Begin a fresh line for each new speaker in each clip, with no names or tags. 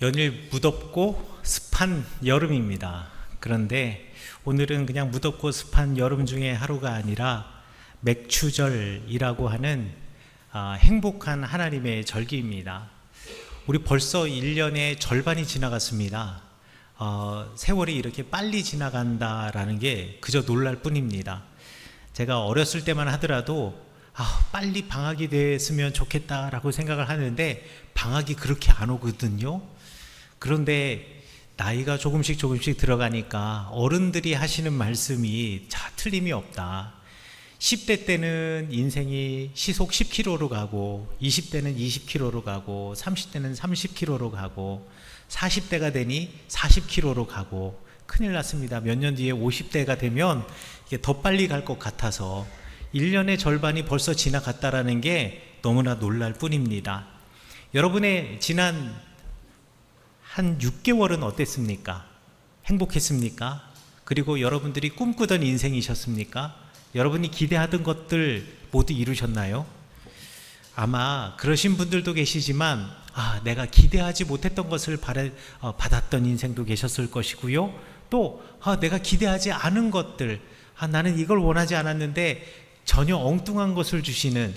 연일 무덥고 습한 여름입니다. 그런데 오늘은 그냥 무덥고 습한 여름 중에 하루가 아니라 맥추절이라고 하는 행복한 하나님의 절기입니다. 우리 벌써 1년의 절반이 지나갔습니다. 세월이 이렇게 빨리 지나간다라는 게 그저 놀랄 뿐입니다. 제가 어렸을 때만 하더라도 빨리 방학이 됐으면 좋겠다라고 생각을 하는데 방학이 그렇게 안 오거든요. 그런데 나이가 조금씩 들어가니까 어른들이 하시는 말씀이 틀림이 없다. 10대 때는 인생이 시속 10km로 가고 20대는 20km로 가고 30대는 30km로 가고 40대가 되니 40km로 가고 큰일 났습니다. 몇 년 뒤에 50대가 되면 이게 더 빨리 갈 것 같아서 1년의 절반이 벌써 지나갔다라는 게 너무나 놀랄 뿐입니다. 여러분의 지난 한 6개월은 어땠습니까? 행복했습니까? 그리고 여러분들이 꿈꾸던 인생이셨습니까? 여러분이 기대하던 것들 모두 이루셨나요? 아마 그러신 분들도 계시지만 내가 기대하지 못했던 것을 받았던 인생도 계셨을 것이고요. 또 내가 기대하지 않은 것들, 나는 이걸 원하지 않았는데 전혀 엉뚱한 것을 주시는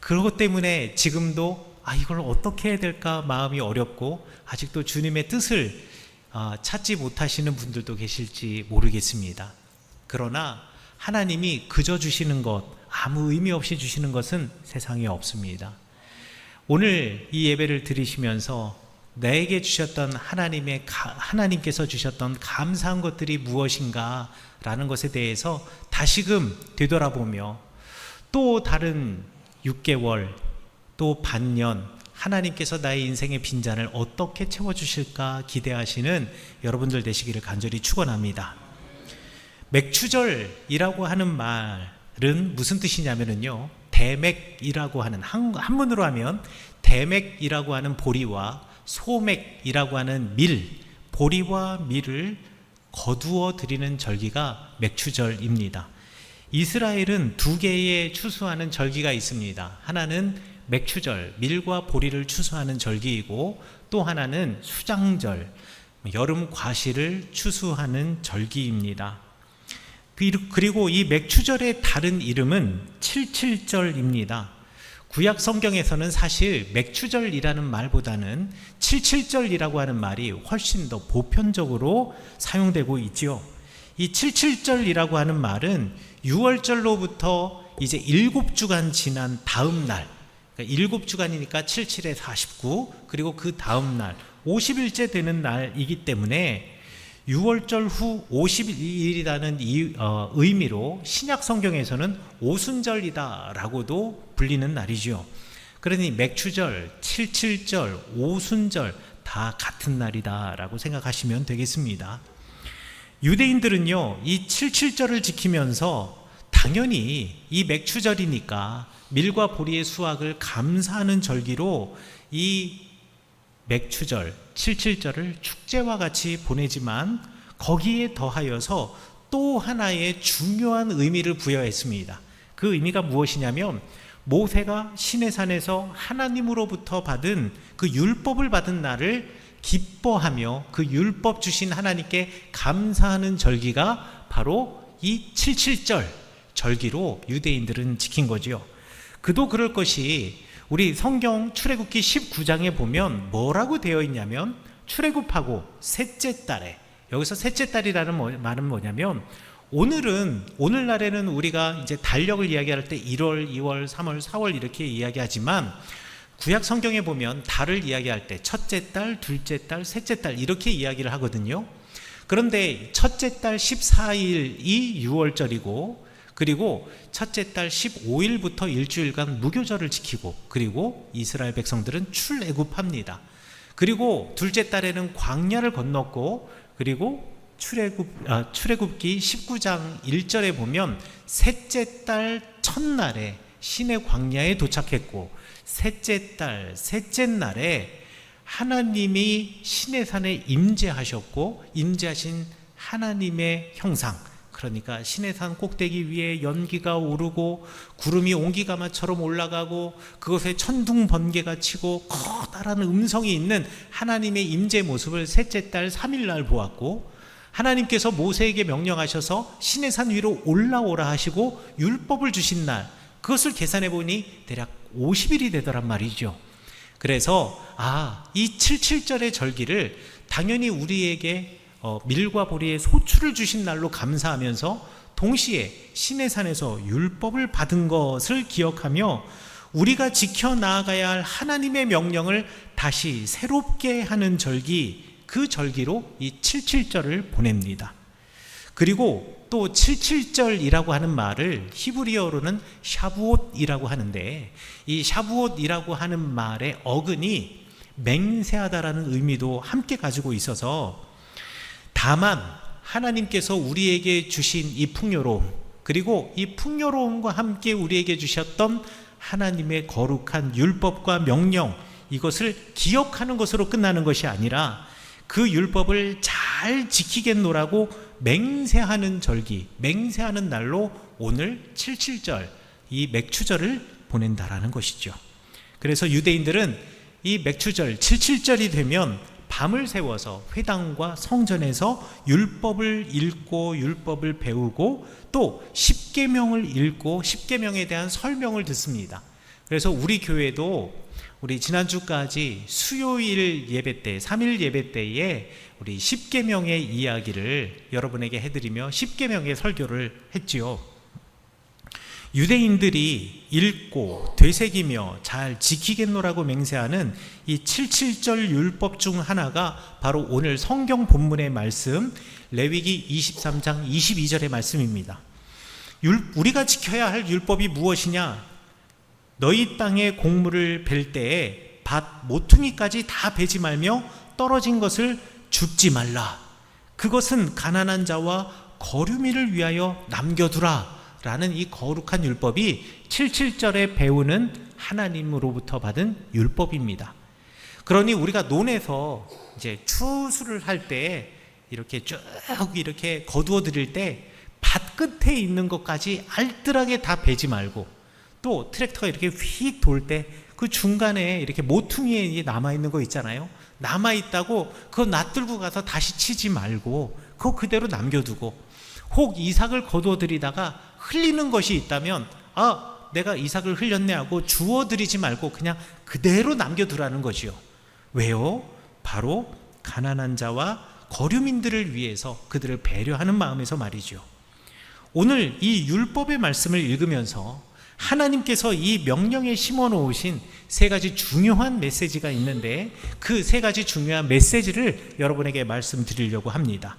그것 때문에 지금도 이걸 어떻게 해야 될까 마음이 어렵고 아직도 주님의 뜻을 찾지 못하시는 분들도 계실지 모르겠습니다. 그러나 하나님이 그저 주시는 것, 아무 의미 없이 주시는 것은 세상에 없습니다. 오늘 이 예배를 드리시면서 나에게 주셨던 하나님께서 주셨던 감사한 것들이 무엇인가 라는 것에 대해서 다시금 되돌아보며 또 다른 6개월 또 반년 하나님께서 나의 인생의 빈잔을 어떻게 채워주실까 기대하시는 여러분들 되시기를 간절히 축원합니다. 맥추절이라고 하는 말은 무슨 뜻이냐면요, 대맥이라고 하는 한문으로 하면 대맥이라고 하는 보리와 소맥이라고 하는 밀, 보리와 밀을 거두어 드리는 절기가 맥추절입니다. 이스라엘은 두 개의 추수하는 절기가 있습니다. 하나는 맥추절, 밀과 보리를 추수하는 절기이고 또 하나는 수장절, 여름 과실을 추수하는 절기입니다. 그리고 이 맥추절의 다른 이름은 칠칠절입니다. 구약 성경에서는 사실 맥추절이라는 말보다는 칠칠절이라고 하는 말이 훨씬 더 보편적으로 사용되고 있지요. 이 칠칠절이라고 하는 말은 6월절로부터 이제 7주간 지난 다음 날, 그러니까 7주간이니까 77에 49, 그리고 그 다음 날 50일째 되는 날이기 때문에 6월절 후 50일이라는 의미로 신약 성경에서는 오순절이다 라고도 불리는 날이죠. 그러니 맥추절, 칠칠절, 오순절 다 같은 날이다 라고 생각하시면 되겠습니다. 유대인들은요, 이 칠칠절을 지키면서 당연히 이 맥추절이니까 밀과 보리의 수확을 감사하는 절기로 이 맥추절, 칠칠절을 축제와 같이 보내지만 거기에 더하여서 또 하나의 중요한 의미를 부여했습니다. 그 의미가 무엇이냐면 모세가 시내산에서 하나님으로부터 받은 그 율법을 받은 날을 기뻐하며 그 율법 주신 하나님께 감사하는 절기가 바로 이 칠칠절 절기로 유대인들은 지킨 거죠. 그도 그럴 것이 우리 성경 출애굽기 19장에 보면 뭐라고 되어 있냐면 출애굽하고 셋째 달에, 여기서 셋째 달이라는 말은 뭐냐면 오늘날에는 우리가 이제 달력을 이야기할 때 1월, 2월, 3월, 4월 이렇게 이야기하지만 구약 성경에 보면 달을 이야기할 때 첫째 달, 둘째 달, 셋째 달 이렇게 이야기를 하거든요. 그런데 첫째 달 14일이 6월절이고 그리고 첫째 달 15일부터 일주일간 무교절을 지키고 그리고 이스라엘 백성들은 출애굽합니다. 그리고 둘째 달에는 광야를 건넜고 그리고 출애굽기 19장 1절에 보면 셋째 달 첫날에 시내 광야에 도착했고 셋째 달 셋째 날에 하나님이 시내산에 임재하셨고 임재하신 하나님의 형상 그러니까 시내산 꼭대기 위에 연기가 오르고 구름이 온기가마처럼 올라가고 그것에 천둥 번개가 치고 커다란 음성이 있는 하나님의 임재 모습을 셋째 달 3일 날 보았고, 하나님께서 모세에게 명령하셔서 시내산 위로 올라오라 하시고 율법을 주신 날, 그것을 계산해 보니 대략 50일이 되더란 말이죠. 그래서 이 77절의 절기를 당연히 우리에게 밀과 보리의 소출을 주신 날로 감사하면서 동시에 시내산에서 율법을 받은 것을 기억하며 우리가 지켜나가야 할 하나님의 명령을 다시 새롭게 하는 절기, 그 절기로 이 77절을 보냅니다. 그리고 또 77절이라고 하는 말을 히브리어로는 샤부옷이라고 하는데, 이 샤부옷이라고 하는 말의 어근이 맹세하다라는 의미도 함께 가지고 있어서, 다만 하나님께서 우리에게 주신 이 풍요로움, 그리고 이 풍요로움과 함께 우리에게 주셨던 하나님의 거룩한 율법과 명령, 이것을 기억하는 것으로 끝나는 것이 아니라 그 율법을 잘 지키겠노라고 맹세하는 절기, 맹세하는 날로 오늘 77절, 이 맥추절을 보낸다라는 것이죠. 그래서 유대인들은 이 맥추절 77절이 되면 밤을 새워서 회당과 성전에서 율법을 읽고 율법을 배우고 또 십계명을 읽고 십계명에 대한 설명을 듣습니다. 그래서 우리 교회도 우리 지난주까지 수요일 예배 때, 3일 예배 때에 우리 십계명의 이야기를 여러분에게 해드리며 십계명의 설교를 했지요. 유대인들이 읽고 되새기며 잘 지키겠노라고 맹세하는 이 77절 율법 중 하나가 바로 오늘 성경 본문의 말씀 레위기 23장 22절의 말씀입니다. 우리가 지켜야 할 율법이 무엇이냐? 너희 땅에 곡물을 벨 때에 밭 모퉁이까지 다 베지 말며 떨어진 것을 줍지 말라. 그것은 가난한 자와 거류민을 위하여 남겨두라 라는 이 거룩한 율법이 77절에 배우는 하나님으로부터 받은 율법입니다. 그러니 우리가 논에서 이제 추수를 할 때 이렇게 쭉 이렇게 거두어 드릴 때 밭 끝에 있는 것까지 알뜰하게 다 베지 말고, 또 트랙터가 이렇게 휙 돌 때 그 중간에 이렇게 모퉁이에 남아있는 거 있잖아요. 남아있다고 그거 놔들고 가서 다시 치지 말고 그거 그대로 남겨두고, 혹 이삭을 거두어 드리다가 흘리는 것이 있다면 내가 이삭을 흘렸네 하고 주워 드리지 말고 그냥 그대로 남겨두라는 거지요. 왜요? 바로 가난한 자와 거류민들을 위해서 그들을 배려하는 마음에서 말이죠. 오늘 이 율법의 말씀을 읽으면서 하나님께서 이 명령에 심어 놓으신 세 가지 중요한 메시지가 있는데, 그 세 가지 중요한 메시지를 여러분에게 말씀드리려고 합니다.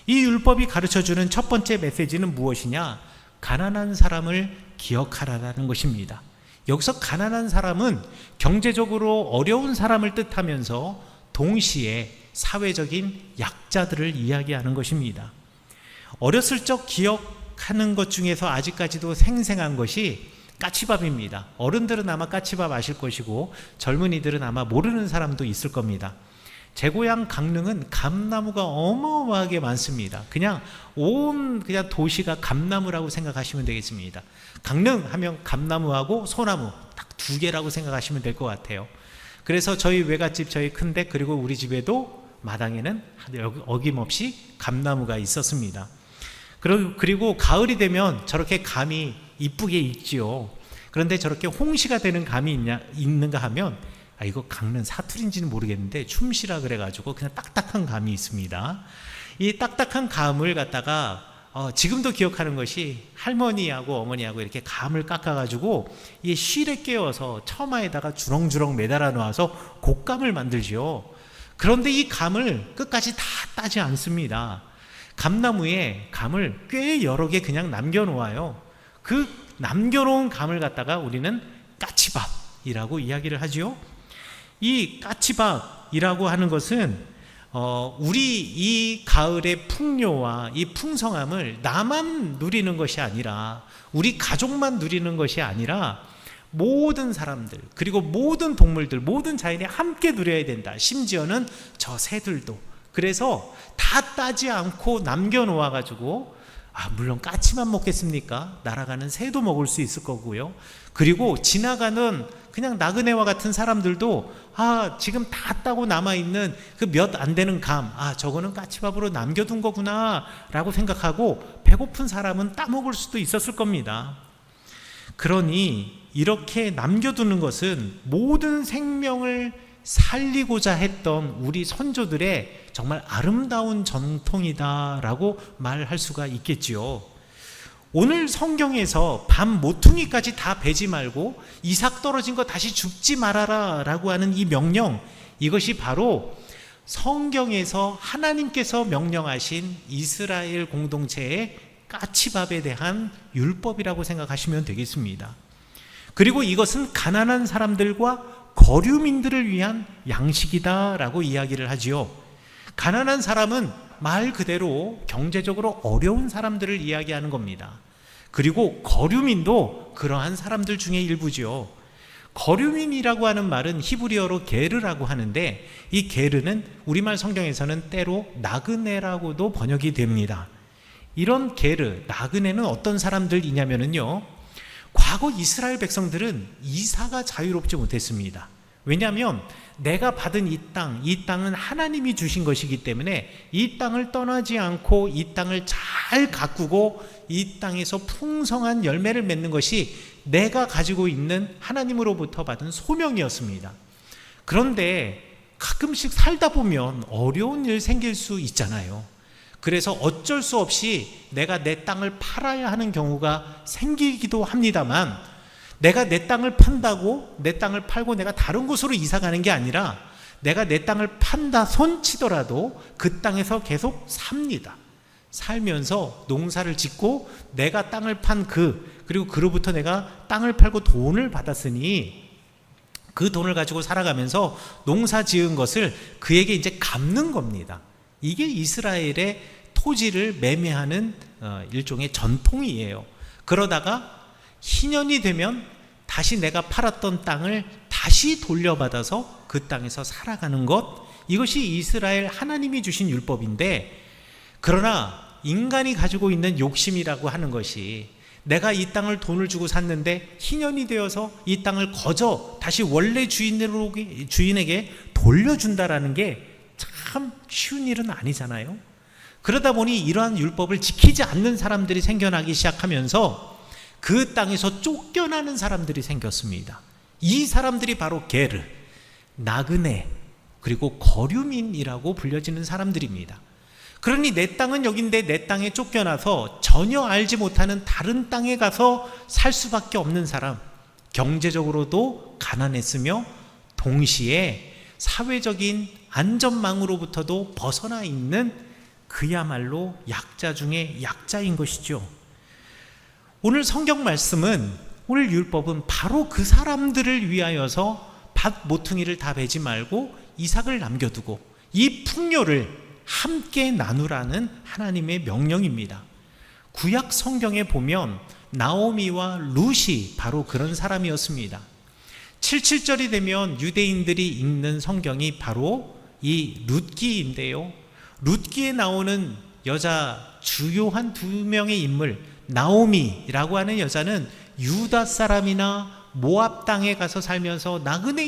이 율법이 가르쳐주는 첫 번째 메시지는 무엇이냐? 가난한 사람을 기억하라는 것입니다. 여기서 가난한 사람은 경제적으로 어려운 사람을 뜻하면서 동시에 사회적인 약자들을 이야기하는 것입니다. 어렸을 적 기억하는 것 중에서 아직까지도 생생한 것이 까치밥입니다. 어른들은 아마 까치밥 아실 것이고 젊은이들은 아마 모르는 사람도 있을 겁니다. 제 고향 강릉은 감나무가 어마어마하게 많습니다. 그냥 도시가 감나무라고 생각하시면 되겠습니다. 강릉 하면 감나무하고 소나무 딱 두 개라고 생각하시면 될 것 같아요. 그래서 저희 외갓집, 저희 큰댁, 그리고 우리 집에도 마당에는 어김없이 감나무가 있었습니다. 그리고 가을이 되면 저렇게 감이 이쁘게 익지요. 그런데 저렇게 홍시가 되는 감이 있는가 하면 이거 강릉 사투리인지는 모르겠는데 춤시라 그래가지고 그냥 딱딱한 감이 있습니다. 이 딱딱한 감을 갖다가 지금도 기억하는 것이 할머니하고 어머니하고 이렇게 감을 깎아가지고 이 실에 깨워서 처마에다가 주렁주렁 매달아 놓아서 곶감을 만들지요. 그런데 이 감을 끝까지 다 따지 않습니다. 감나무에 감을 꽤 여러 개 그냥 남겨놓아요. 그 남겨놓은 감을 갖다가 우리는 까치밥이라고 이야기를 하지요. 이 까치밥이라고 하는 것은 우리 이 가을의 풍요와 이 풍성함을 나만 누리는 것이 아니라, 우리 가족만 누리는 것이 아니라 모든 사람들, 그리고 모든 동물들, 모든 자연이 함께 누려야 된다. 심지어는 저 새들도. 그래서 다 따지 않고 남겨놓아가지고 물론 까치만 먹겠습니까? 날아가는 새도 먹을 수 있을 거고요. 그리고 지나가는 그냥 나그네와 같은 사람들도 지금 다 따고 남아있는 그 몇 안 되는 감, 저거는 까치밥으로 남겨둔 거구나 라고 생각하고 배고픈 사람은 따먹을 수도 있었을 겁니다. 그러니 이렇게 남겨두는 것은 모든 생명을 살리고자 했던 우리 선조들의 정말 아름다운 전통이다라고 말할 수가 있겠지요. 오늘 성경에서 밤 모퉁이까지 다 베지 말고 이삭 떨어진 거 다시 줍지 말아라 라고 하는 이 명령, 이것이 바로 성경에서 하나님께서 명령하신 이스라엘 공동체의 까치밥에 대한 율법이라고 생각하시면 되겠습니다. 그리고 이것은 가난한 사람들과 거류민들을 위한 양식이다라고 이야기를 하지요. 가난한 사람은 말 그대로 경제적으로 어려운 사람들을 이야기하는 겁니다. 그리고 거류민도 그러한 사람들 중에 일부지요. 거류민이라고 하는 말은 히브리어로 게르라고 하는데, 이 게르는 우리말 성경에서는 때로 나그네라고도 번역이 됩니다. 이런 게르, 나그네는 어떤 사람들이냐면요, 과거 이스라엘 백성들은 이사가 자유롭지 못했습니다. 왜냐하면 내가 받은 이 땅은 하나님이 주신 것이기 때문에 이 땅을 떠나지 않고 이 땅을 잘 가꾸고 이 땅에서 풍성한 열매를 맺는 것이 내가 가지고 있는 하나님으로부터 받은 소명이었습니다. 그런데 가끔씩 살다 보면 어려운 일 생길 수 있잖아요. 그래서 어쩔 수 없이 내가 내 땅을 팔아야 하는 경우가 생기기도 합니다만, 내가 내 땅을 판다고 내 땅을 팔고 내가 다른 곳으로 이사 가는 게 아니라 내가 내 땅을 판다 손치더라도 그 땅에서 계속 삽니다. 살면서 농사를 짓고 내가 땅을 판 그리고 그로부터 내가 땅을 팔고 돈을 받았으니 그 돈을 가지고 살아가면서 농사 지은 것을 그에게 이제 갚는 겁니다. 이게 이스라엘의 토지를 매매하는 일종의 전통이에요. 그러다가 희년이 되면 다시 내가 팔았던 땅을 다시 돌려받아서 그 땅에서 살아가는 것, 이것이 이스라엘 하나님이 주신 율법인데, 그러나 인간이 가지고 있는 욕심이라고 하는 것이 내가 이 땅을 돈을 주고 샀는데 희년이 되어서 이 땅을 거저 다시 원래 주인에게 돌려준다라는 게 참 쉬운 일은 아니잖아요. 그러다 보니 이러한 율법을 지키지 않는 사람들이 생겨나기 시작하면서 그 땅에서 쫓겨나는 사람들이 생겼습니다. 이 사람들이 바로 게르, 나그네, 그리고 거류민이라고 불려지는 사람들입니다. 그러니 내 땅은 여긴데 내 땅에 쫓겨나서 전혀 알지 못하는 다른 땅에 가서 살 수밖에 없는 사람, 경제적으로도 가난했으며 동시에 사회적인 안전망으로부터도 벗어나 있는 그야말로 약자 중에 약자인 것이죠. 오늘 성경 말씀은, 오늘 율법은 바로 그 사람들을 위하여서 밭 모퉁이를 다 베지 말고 이삭을 남겨두고 이 풍요를 함께 나누라는 하나님의 명령입니다. 구약 성경에 보면 나오미와 룻이 바로 그런 사람이었습니다. 77절이 되면 유대인들이 읽는 성경이 바로 이 룻기인데요, 룻기에 나오는 여자 주요한 두 명의 인물, 나오미라고 하는 여자는 유다 사람이나 모압 땅에 가서 살면서 나그네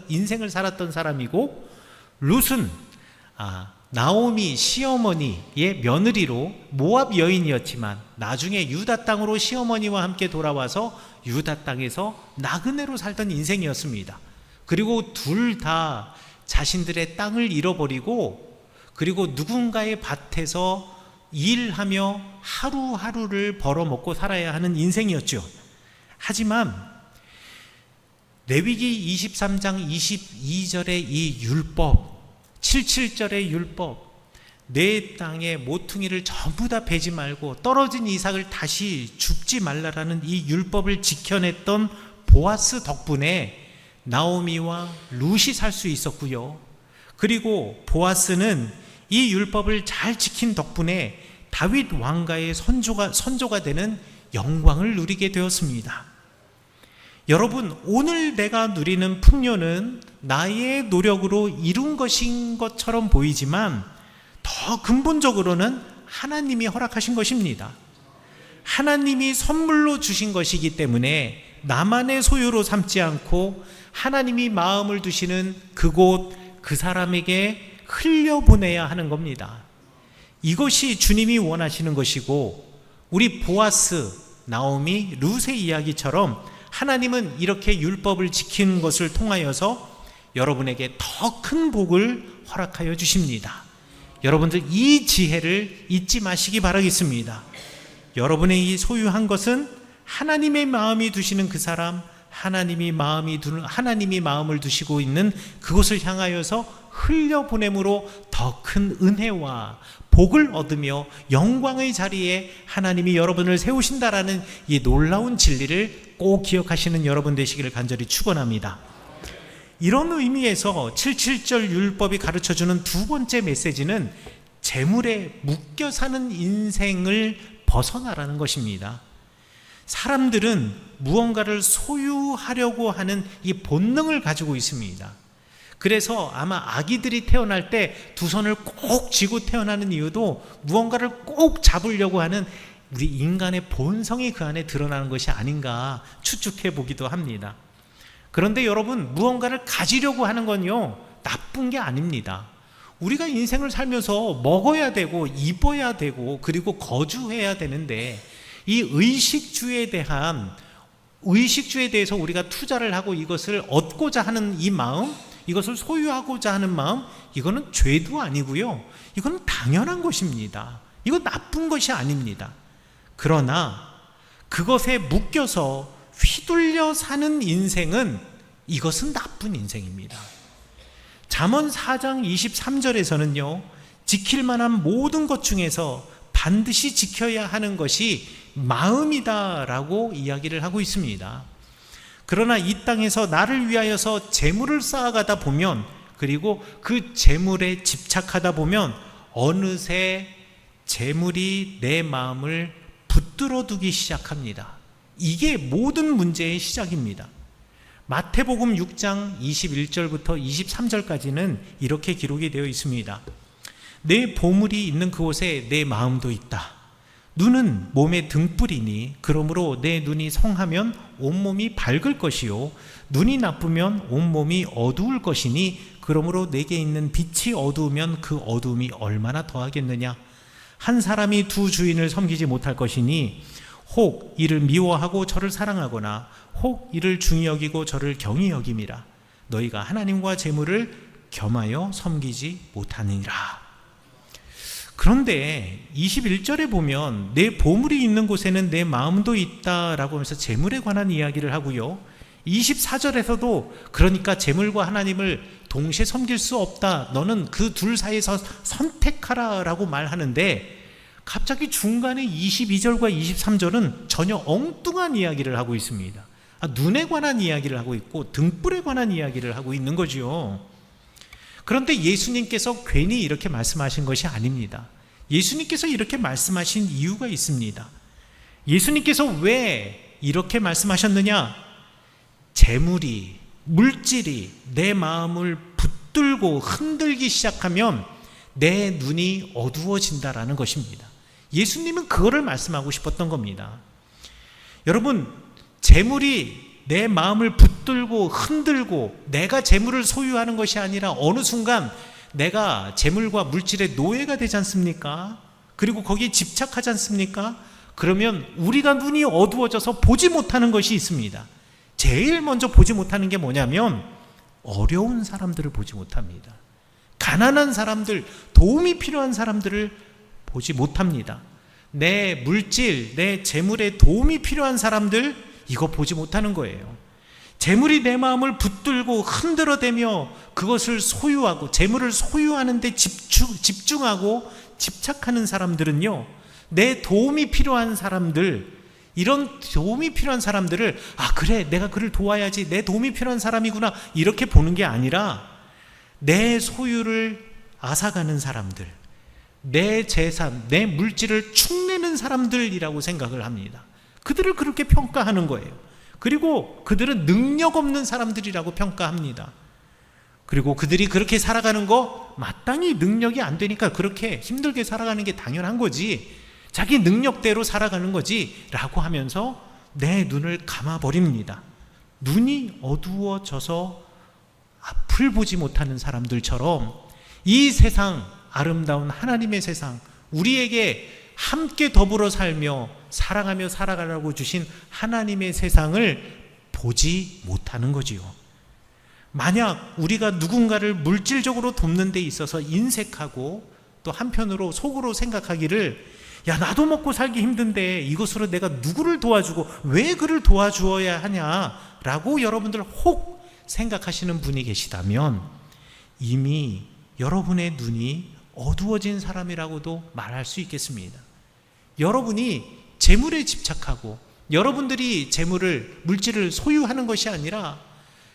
인생을 살았던 사람이고, 룻은 나오미 시어머니의 며느리로 모압 여인이었지만 나중에 유다 땅으로 시어머니와 함께 돌아와서 유다 땅에서 나그네로 살던 인생이었습니다. 그리고 둘 다 자신들의 땅을 잃어버리고 그리고 누군가의 밭에서 일하며 하루하루를 벌어먹고 살아야 하는 인생이었죠. 하지만 레위기 23장 22절의 이 율법, 77절의 율법, 내 땅에 모퉁이를 전부 다 베지 말고 떨어진 이삭을 다시 줍지 말라라는 이 율법을 지켜냈던 보아스 덕분에 나오미와 룻이 살 수 있었고요. 그리고 보아스는 이 율법을 잘 지킨 덕분에 다윗 왕가의 선조가 되는 영광을 누리게 되었습니다. 여러분, 오늘 내가 누리는 풍요는 나의 노력으로 이룬 것인 것처럼 보이지만 더 근본적으로는 하나님이 허락하신 것입니다. 하나님이 선물로 주신 것이기 때문에 나만의 소유로 삼지 않고 하나님이 마음을 두시는 그곳 그 사람에게 흘려보내야 하는 겁니다. 이것이 주님이 원하시는 것이고, 우리 보아스, 나오미, 룻의 이야기처럼 하나님은 이렇게 율법을 지키는 것을 통하여서 여러분에게 더 큰 복을 허락하여 주십니다. 여러분들 이 지혜를 잊지 마시기 바라겠습니다. 여러분의 이 소유한 것은 하나님의 마음이 두시는 그 사람, 하나님이 마음을 두시고 있는 그곳을 향하여서 흘려보냄으로 더 큰 은혜와 복을 얻으며 영광의 자리에 하나님이 여러분을 세우신다라는 이 놀라운 진리를 꼭 기억하시는 여러분 되시기를 간절히 축원합니다. 이런 의미에서 77절 율법이 가르쳐주는 두 번째 메시지는 재물에 묶여 사는 인생을 벗어나라는 것입니다. 사람들은 무언가를 소유하려고 하는 이 본능을 가지고 있습니다. 그래서 아마 아기들이 태어날 때 두 손을 꼭 쥐고 태어나는 이유도 무언가를 꼭 잡으려고 하는 우리 인간의 본성이 그 안에 드러나는 것이 아닌가 추측해 보기도 합니다. 그런데 여러분, 무언가를 가지려고 하는 건요, 나쁜 게 아닙니다. 우리가 인생을 살면서 먹어야 되고 입어야 되고 그리고 거주해야 되는데, 이 의식주에 대해서 우리가 투자를 하고 이것을 얻고자 하는 이 마음, 이것을 소유하고자 하는 마음, 이거는 죄도 아니고요, 이건 당연한 것입니다. 이건 나쁜 것이 아닙니다. 그러나 그것에 묶여서 휘둘려 사는 인생은, 이것은 나쁜 인생입니다. 잠언 4장 23절에서는요, 지킬 만한 모든 것 중에서 반드시 지켜야 하는 것이 마음이다라고 이야기를 하고 있습니다. 그러나 이 땅에서 나를 위하여서 재물을 쌓아가다 보면, 그리고 그 재물에 집착하다 보면 어느새 재물이 내 마음을 붙들어 두기 시작합니다. 이게 모든 문제의 시작입니다. 마태복음 6장 21절부터 23절까지는 이렇게 기록이 되어 있습니다. 내 보물이 있는 그곳에 내 마음도 있다. 눈은 몸의 등불이니 그러므로 내 눈이 성하면 온몸이 밝을 것이요 눈이 나쁘면 온몸이 어두울 것이니 그러므로 내게 있는 빛이 어두우면 그 어두움이 얼마나 더하겠느냐. 한 사람이 두 주인을 섬기지 못할 것이니 혹 이를 미워하고 저를 사랑하거나 혹 이를 중히 여기고 저를 경히 여김이라. 너희가 하나님과 재물을 겸하여 섬기지 못하느니라. 그런데 21절에 보면 내 보물이 있는 곳에는 내 마음도 있다라고 하면서 재물에 관한 이야기를 하고요, 24절에서도 그러니까 재물과 하나님을 동시에 섬길 수 없다, 너는 그 둘 사이에서 선택하라 라고 말하는데, 갑자기 중간에 22절과 23절은 전혀 엉뚱한 이야기를 하고 있습니다. 눈에 관한 이야기를 하고 있고 등불에 관한 이야기를 하고 있는 거죠. 그런데 예수님께서 괜히 이렇게 말씀하신 것이 아닙니다. 예수님께서 이렇게 말씀하신 이유가 있습니다. 예수님께서 왜 이렇게 말씀하셨느냐? 재물이, 물질이 내 마음을 붙들고 흔들기 시작하면 내 눈이 어두워진다라는 것입니다. 예수님은 그거를 말씀하고 싶었던 겁니다. 여러분, 재물이 내 마음을 붙들고 흔들고 내가 재물을 소유하는 것이 아니라 어느 순간 내가 재물과 물질의 노예가 되지 않습니까? 그리고 거기에 집착하지 않습니까? 그러면 우리가 눈이 어두워져서 보지 못하는 것이 있습니다. 제일 먼저 보지 못하는 게 뭐냐면 어려운 사람들을 보지 못합니다. 가난한 사람들, 도움이 필요한 사람들을 보지 못합니다. 내 물질, 내 재물에 도움이 필요한 사람들, 이거 보지 못하는 거예요. 재물이 내 마음을 붙들고 흔들어대며 그것을 소유하고 재물을 소유하는 데 집중하고 집착하는 사람들은요, 내 도움이 필요한 사람들, 이런 도움이 필요한 사람들을 그래, 내가 그를 도와야지, 내 도움이 필요한 사람이구나, 이렇게 보는 게 아니라 내 소유를 앗아가는 사람들, 내 재산, 내 물질을 축내는 사람들이라고 생각을 합니다. 그들을 그렇게 평가하는 거예요. 그리고 그들은 능력 없는 사람들이라고 평가합니다. 그리고 그들이 그렇게 살아가는 거 마땅히 능력이 안 되니까 그렇게 힘들게 살아가는 게 당연한 거지, 자기 능력대로 살아가는 거지 라고 하면서 내 눈을 감아버립니다. 눈이 어두워져서 앞을 보지 못하는 사람들처럼 이 세상, 아름다운 하나님의 세상, 우리에게 함께 더불어 살며 사랑하며 살아가라고 주신 하나님의 세상을 보지 못하는 거지요. 만약 우리가 누군가를 물질적으로 돕는 데 있어서 인색하고 또 한편으로 속으로 생각하기를 야, 나도 먹고 살기 힘든데 이것으로 내가 누구를 도와주고 왜 그를 도와주어야 하냐라고 여러분들 혹 생각하시는 분이 계시다면 이미 여러분의 눈이 어두워진 사람이라고도 말할 수 있겠습니다. 여러분이 재물에 집착하고 여러분들이 재물을, 물질을 소유하는 것이 아니라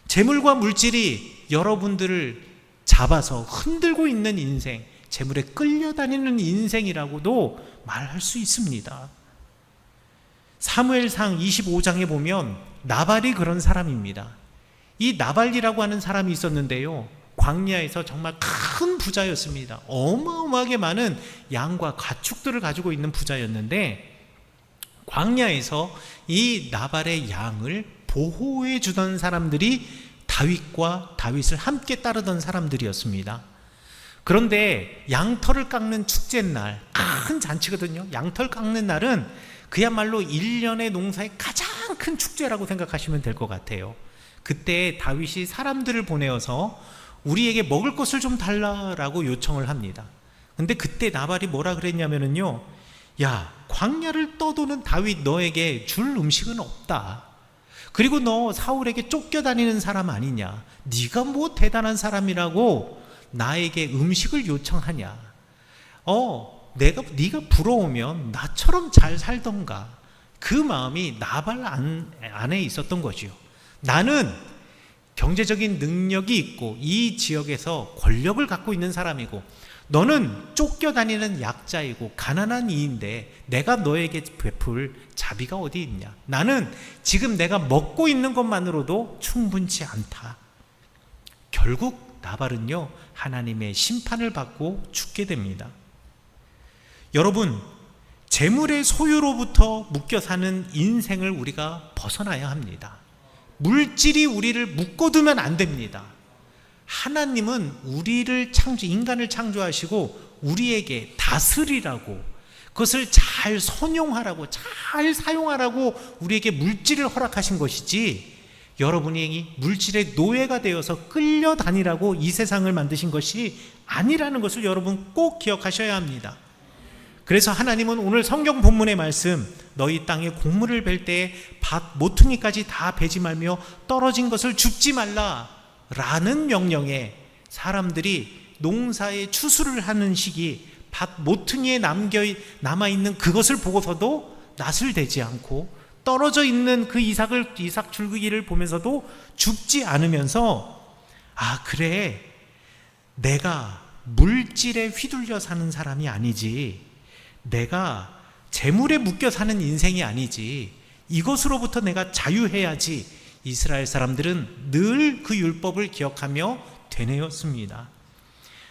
재물과 물질이 여러분들을 잡아서 흔들고 있는 인생, 재물에 끌려다니는 인생이라고도 말할 수 있습니다. 사무엘상 25장에 보면 나발이 그런 사람입니다. 이 나발이라고 하는 사람이 있었는데요, 광야에서 정말 큰 부자였습니다. 어마어마하게 많은 양과 가축들을 가지고 있는 부자였는데 광야에서 이 나발의 양을 보호해 주던 사람들이 다윗을 함께 따르던 사람들이었습니다. 그런데 양털을 깎는 축제날, 큰 잔치거든요. 양털 깎는 날은 그야말로 1년의 농사의 가장 큰 축제라고 생각하시면 될 것 같아요. 그때 다윗이 사람들을 보내어서 우리에게 먹을 것을 좀 달라라고 요청을 합니다. 근데 그때 나발이 뭐라 그랬냐면요, 야, 광야를 떠도는 다윗 너에게 줄 음식은 없다. 그리고 너 사울에게 쫓겨다니는 사람 아니냐, 네가 뭐 대단한 사람이라고 나에게 음식을 요청하냐. 네가 부러우면 나처럼 잘 살던가. 그 마음이 나발 안에 있었던 거죠. 나는 경제적인 능력이 있고 이 지역에서 권력을 갖고 있는 사람이고 너는 쫓겨다니는 약자이고 가난한 이인데 내가 너에게 베풀 자비가 어디 있냐. 나는 지금 내가 먹고 있는 것만으로도 충분치 않다. 결국 나발은요, 하나님의 심판을 받고 죽게 됩니다. 여러분, 재물의 소유로부터 묶여 사는 인생을 우리가 벗어나야 합니다. 물질이 우리를 묶어두면 안 됩니다. 하나님은 인간을 창조하시고 우리에게 다스리라고, 그것을 잘 선용하라고, 잘 사용하라고 우리에게 물질을 허락하신 것이지, 여러분이 물질의 노예가 되어서 끌려다니라고 이 세상을 만드신 것이 아니라는 것을 여러분 꼭 기억하셔야 합니다. 그래서 하나님은 오늘 성경 본문의 말씀, 너희 땅에 곡물을 벨 때에 밭 모퉁이까지 다 베지 말며 떨어진 것을 줍지 말라 라는 명령에 사람들이 농사에 추수를 하는 시기 밭 모퉁이에 남아있는 그것을 보고서도 낯을 대지 않고 떨어져 있는 그 이삭 줄기를 보면서도 줍지 않으면서, 아, 그래, 내가 물질에 휘둘려 사는 사람이 아니지, 내가 재물에 묶여 사는 인생이 아니지, 이것으로부터 내가 자유해야지. 이스라엘 사람들은 늘 그 율법을 기억하며 되뇌었습니다.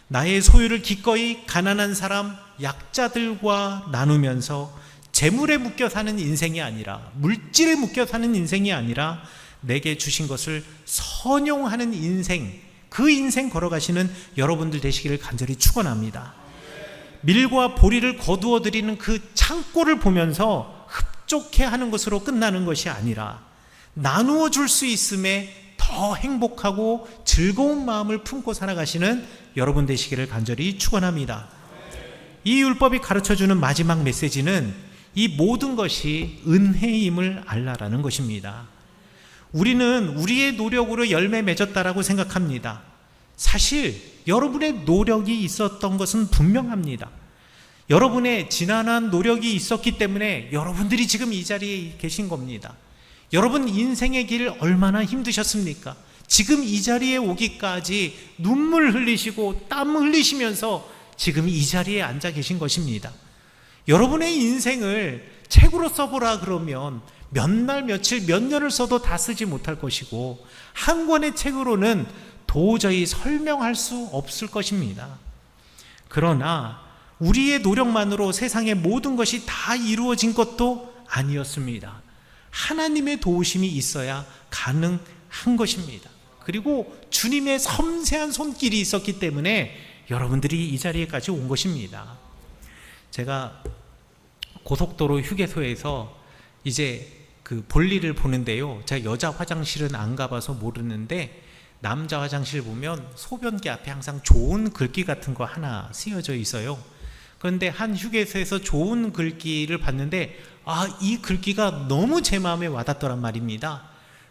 나의 소유를 기꺼이 가난한 사람, 약자들과 나누면서 재물에 묶여 사는 인생이 아니라, 물질에 묶여 사는 인생이 아니라 내게 주신 것을 선용하는 인생, 그 인생 걸어가시는 여러분들 되시기를 간절히 축원합니다. 밀과 보리를 거두어 드리는 그 창고를 보면서 흡족해 하는 것으로 끝나는 것이 아니라 나누어 줄 수 있음에 더 행복하고 즐거운 마음을 품고 살아가시는 여러분 되시기를 간절히 축원합니다. 이 율법이 가르쳐주는 마지막 메시지는 이 모든 것이 은혜임을 알라라는 것입니다. 우리는 우리의 노력으로 열매 맺었다라고 생각합니다. 사실 여러분의 노력이 있었던 것은 분명합니다. 여러분의 지난한 노력이 있었기 때문에 여러분들이 지금 이 자리에 계신 겁니다. 여러분 인생의 길 얼마나 힘드셨습니까? 지금 이 자리에 오기까지 눈물 흘리시고 땀 흘리시면서 지금 이 자리에 앉아 계신 것입니다. 여러분의 인생을 책으로 써보라 그러면 몇 날, 며칠, 몇 년을 써도 다 쓰지 못할 것이고, 한 권의 책으로는 도저히 설명할 수 없을 것입니다. 그러나 우리의 노력만으로 세상의 모든 것이 다 이루어진 것도 아니었습니다. 하나님의 도우심이 있어야 가능한 것입니다. 그리고 주님의 섬세한 손길이 있었기 때문에 여러분들이 이 자리에까지 온 것입니다. 제가 고속도로 휴게소에서 이제 그 볼일을 보는데요, 제가 여자 화장실은 안 가봐서 모르는데 남자 화장실 보면 소변기 앞에 항상 좋은 글귀 같은 거 하나 쓰여져 있어요. 그런데 한 휴게소에서 좋은 글귀를 봤는데 이 글귀가 너무 제 마음에 와닿더란 말입니다.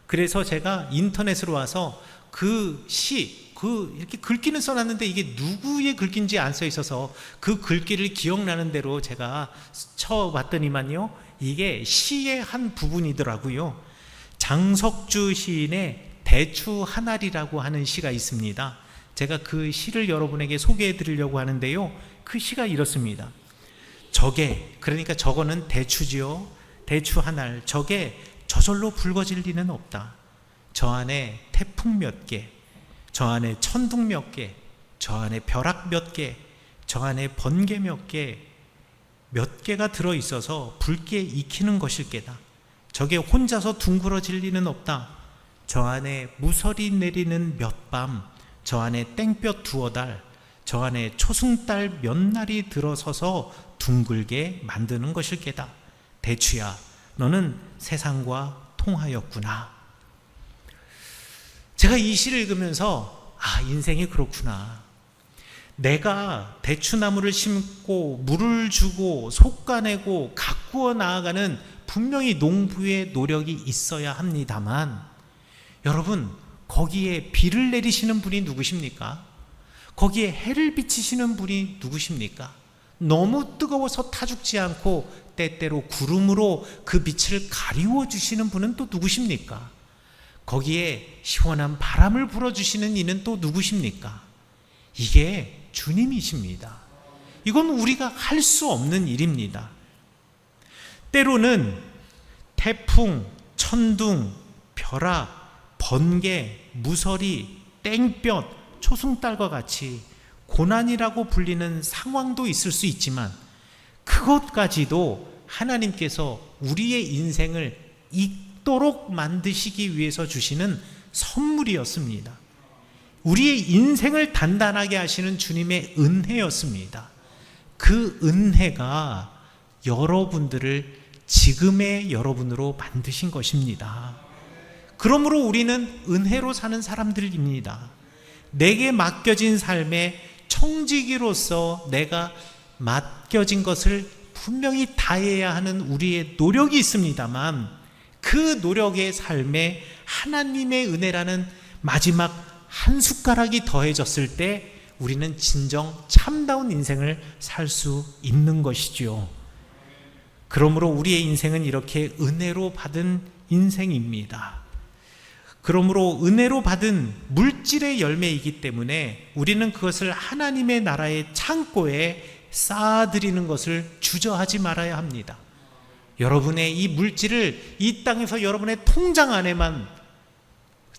그래서 제가 인터넷으로 와서 그 시, 이렇게 글귀는 써놨는데 이게 누구의 글귀인지 안 써 있어서 그 글귀를 기억나는 대로 제가 쳐봤더니만요, 이게 시의 한 부분이더라고요. 장석주 시인의 대추 한 알이라고 하는 시가 있습니다. 제가 그 시를 여러분에게 소개해 드리려고 하는데요, 그 시가 이렇습니다. 저게, 그러니까 저거는 대추지요. 대추 한 알, 저게 저절로 붉어질 리는 없다. 저 안에 태풍 몇 개, 저 안에 천둥 몇 개, 저 안에 벼락 몇 개, 저 안에 번개 몇 개, 몇 개가 들어있어서 붉게 익히는 것일 게다. 저게 혼자서 둥그러질 리는 없다. 저 안에 무설이 내리는 몇 밤, 저 안에 땡볕 두어 달, 저 안에 초승달 몇 날이 들어서서 둥글게 만드는 것일 게다. 대추야, 너는 세상과 통하였구나. 제가 이 시를 읽으면서 인생이 그렇구나. 내가 대추나무를 심고 물을 주고 솎아내고 가꾸어 나아가는 분명히 농부의 노력이 있어야 합니다만, 여러분, 거기에 비를 내리시는 분이 누구십니까? 거기에 해를 비치시는 분이 누구십니까? 너무 뜨거워서 타 죽지 않고 때때로 구름으로 그 빛을 가리워 주시는 분은 또 누구십니까? 거기에 시원한 바람을 불어주시는 이는 또 누구십니까? 이게 주님이십니다. 이건 우리가 할 수 없는 일입니다. 때로는 태풍, 천둥, 벼락, 번개, 무서리, 땡볕, 초승달과 같이 고난이라고 불리는 상황도 있을 수 있지만, 그것까지도 하나님께서 우리의 인생을 잊도록 만드시기 위해서 주시는 선물이었습니다. 우리의 인생을 단단하게 하시는 주님의 은혜였습니다. 그 은혜가 여러분들을 지금의 여러분으로 만드신 것입니다. 그러므로 우리는 은혜로 사는 사람들입니다. 내게 맡겨진 삶의 청지기로서 내가 맡겨진 것을 분명히 다해야 하는 우리의 노력이 있습니다만, 그 노력의 삶에 하나님의 은혜라는 마지막 한 숟가락이 더해졌을 때 우리는 진정 참다운 인생을 살 수 있는 것이죠. 그러므로 우리의 인생은 이렇게 은혜로 받은 인생입니다. 그러므로 은혜로 받은 물질의 열매이기 때문에 우리는 그것을 하나님의 나라의 창고에 쌓아드리는 것을 주저하지 말아야 합니다. 여러분의 이 물질을 이 땅에서 여러분의 통장 안에만,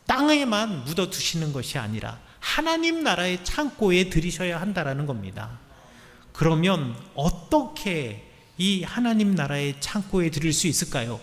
땅에만 묻어두시는 것이 아니라 하나님 나라의 창고에 들이셔야 한다라는 겁니다. 그러면 어떻게 이 하나님 나라의 창고에 들일 수 있을까요?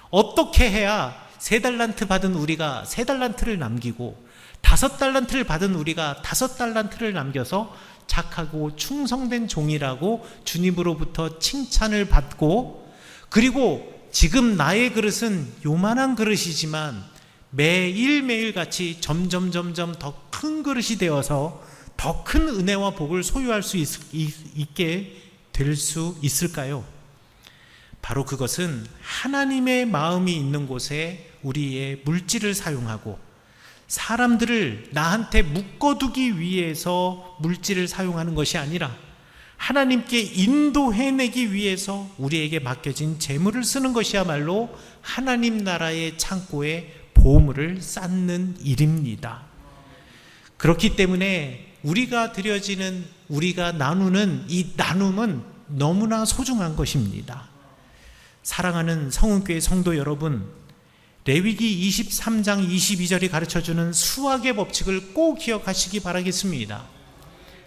어떻게 해야 3달란트 받은 우리가 3달란트를 남기고 5달란트를 받은 우리가 5달란트를 남겨서 착하고 충성된 종이라고 주님으로부터 칭찬을 받고, 그리고 지금 나의 그릇은 요만한 그릇이지만 매일매일 같이 점점 더 큰 그릇이 되어서 더 큰 은혜와 복을 소유할 수 있게 될 수 있을까요? 바로 그것은 하나님의 마음이 있는 곳에 우리의 물질을 사용하고, 사람들을 나한테 묶어두기 위해서 물질을 사용하는 것이 아니라 하나님께 인도해내기 위해서 우리에게 맡겨진 재물을 쓰는 것이야말로 하나님 나라의 창고에 보물을 쌓는 일입니다. 그렇기 때문에 우리가 드려지는, 우리가 나누는 이 나눔은 너무나 소중한 것입니다. 사랑하는 성은교회 성도 여러분, 레위기 23장 22절이 가르쳐주는 수학의 법칙을 꼭 기억하시기 바라겠습니다.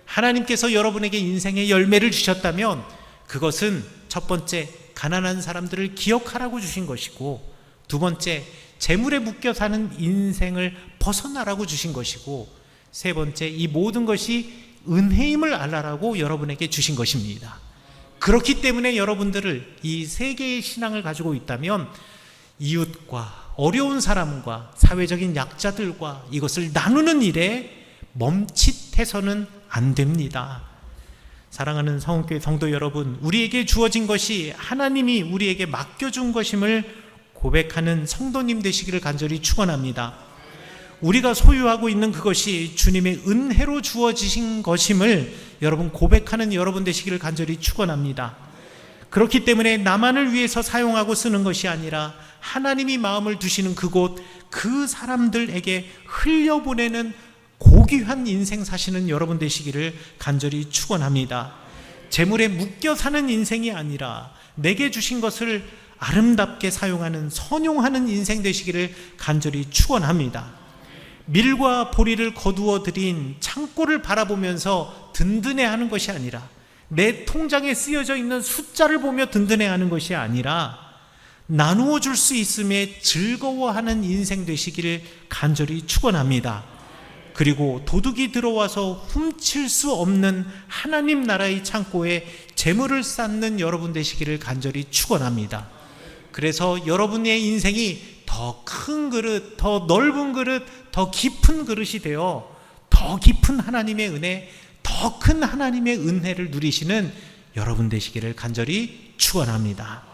하나님께서 여러분에게 인생의 열매를 주셨다면 그것은 첫 번째, 가난한 사람들을 기억하라고 주신 것이고, 두 번째, 재물에 묶여 사는 인생을 벗어나라고 주신 것이고, 세 번째, 이 모든 것이 은혜임을 알라라고 여러분에게 주신 것입니다. 그렇기 때문에 여러분들을 이 세 개의 신앙을 가지고 있다면 이웃과 어려운 사람과 사회적인 약자들과 이것을 나누는 일에 멈칫해서는 안 됩니다. 사랑하는 성원교회 성도 여러분, 우리에게 주어진 것이 하나님이 우리에게 맡겨준 것임을 고백하는 성도님 되시기를 간절히 축원합니다. 우리가 소유하고 있는 그것이 주님의 은혜로 주어지신 것임을 여러분 고백하는 여러분 되시기를 간절히 축원합니다. 그렇기 때문에 나만을 위해서 사용하고 쓰는 것이 아니라 하나님이 마음을 두시는 그곳, 그 사람들에게 흘려보내는 고귀한 인생 사시는 여러분 되시기를 간절히 축원합니다. 재물에 묶여 사는 인생이 아니라 내게 주신 것을 아름답게 사용하는, 선용하는 인생 되시기를 간절히 축원합니다. 밀과 보리를 거두어 들인 창고를 바라보면서 든든해하는 것이 아니라, 내 통장에 쓰여져 있는 숫자를 보며 든든해하는 것이 아니라 나누어 줄 수 있음에 즐거워하는 인생 되시기를 간절히 축원합니다. 그리고 도둑이 들어와서 훔칠 수 없는 하나님 나라의 창고에 재물을 쌓는 여러분 되시기를 간절히 축원합니다. 그래서 여러분의 인생이 더 큰 그릇, 더 넓은 그릇, 더 깊은 그릇이 되어 더 깊은 하나님의 은혜, 더 큰 하나님의 은혜를 누리시는 여러분 되시기를 간절히 축원합니다.